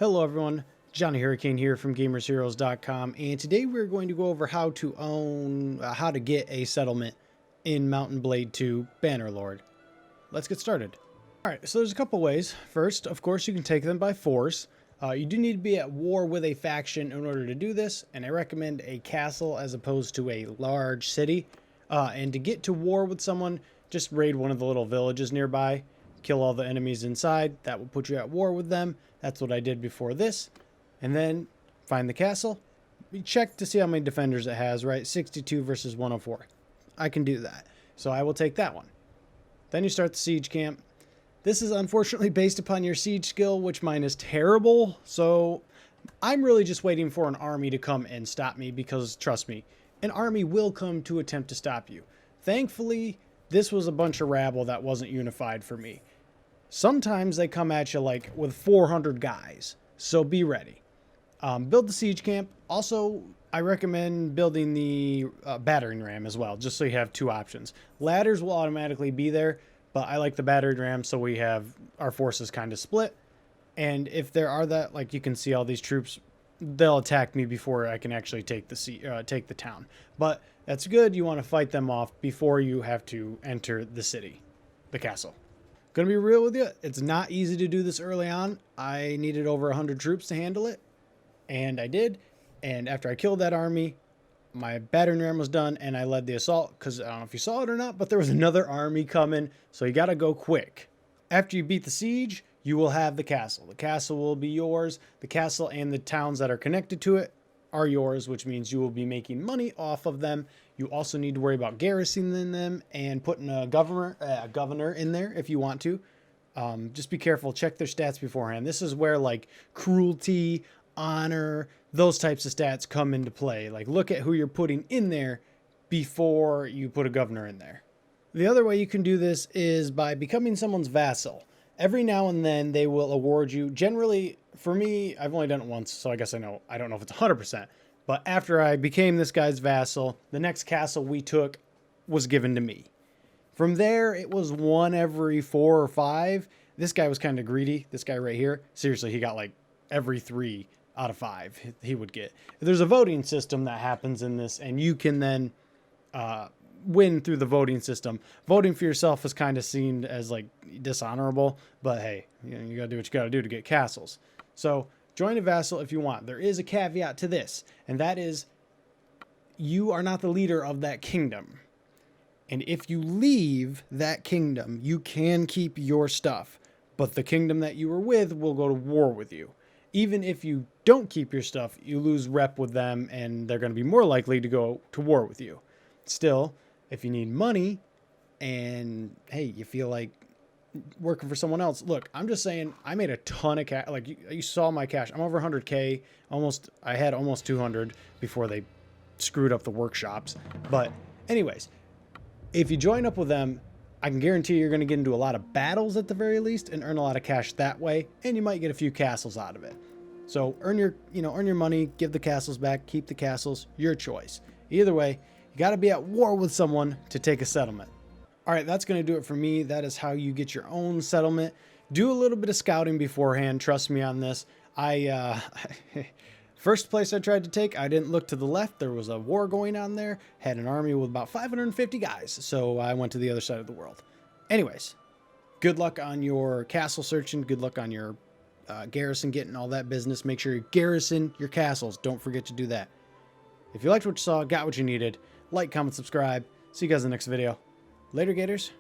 Hello everyone, Johnny Hurricane here from GamersHeroes.com, and today we're going to go over how to get a settlement in Mountain Blade 2 Bannerlord. Let's get started. Alright, so there's a couple ways. First, of course, you can take them by force. You do need to be at war with a faction in order to do this, and I recommend a castle as opposed to a large city. And to get to war with someone, just raid one of the little villages nearby, kill all the enemies inside. That will put you at war with them. That's what I did before this. And then find the castle. We check to see how many defenders it has, right? 62 versus 104. I can do that. So I will take that one. Then you start the siege camp. This is unfortunately based upon your siege skill, which mine is terrible. So I'm really just waiting for an army to come and stop me because, trust me, an army will come to attempt to stop you. Thankfully, this was a bunch of rabble that wasn't unified for me. Sometimes they come at you like with 400 guys, so be ready. Build the siege camp. Also, I recommend building the battering ram as well, just so you have two options. Ladders will automatically be there, but I like the battering ram so we have our forces kind of split. And if there are that, like you can see all these troops, they'll attack me before I can actually take the town. But that's good. You want to fight them off before you have to enter the city, the castle. Gonna be real with you, it's not easy to do this early on. I needed over 100 troops to handle it, and I did. And after I killed that army, my battering ram was done, and I led the assault, because I don't know if you saw it or not, but there was another army coming, so you gotta go quick. After you beat the siege, you will have the castle. The castle will be yours. The castle and the towns that are connected to it are yours, which means you will be making money off of them. You also need to worry about garrisoning them and putting a governor in there if you want to. Just be careful. Check their stats beforehand. This is where like cruelty, honor, those types of stats come into play. Like look at who you're putting in there before you put a governor in there. The other way you can do this is by becoming someone's vassal. Every now and then they will award you. Generally, for me, I've only done it once, so I guess I don't know if it's 100%. But after I became this guy's vassal, the next castle we took was given to me. From there, it was one every 4 or 5. This guy was kind of greedy. This guy right here, seriously, he got like every 3 out of 5 he would get. There's a voting system that happens in this, and you can then win through the voting system. Voting for yourself is kind of seen as like dishonorable, but hey, you gotta do what you gotta do to get castles. So join a vassal if you want. There is a caveat to this, and that is you are not the leader of that kingdom. And if you leave that kingdom, you can keep your stuff, but the kingdom that you were with will go to war with you. Even if you don't keep your stuff, you lose rep with them, and they're going to be more likely to go to war with you. Still, if you need money and, hey, you feel like working for someone else, look, I'm just saying I made a ton of cash. Like you saw my cash. I'm over 100K. I had almost 200 before they screwed up the workshops. But anyways, if you join up with them, I can guarantee you're going to get into a lot of battles at the very least and earn a lot of cash that way. And you might get a few castles out of it. So earn your money, give the castles back, keep the castles, your choice. Either way, you got to be at war with someone to take a settlement. All right, that's going to do it for me. That is how you get your own settlement. Do a little bit of scouting beforehand. Trust me on this. First place I tried to take, I didn't look to the left. There was a war going on there. Had an army with about 550 guys. So I went to the other side of the world. Anyways, good luck on your castle searching. Good luck on your garrison getting all that business. Make sure you garrison your castles. Don't forget to do that. If you liked what you saw, got what you needed, like, comment, subscribe. See you guys in the next video. Later, Gators.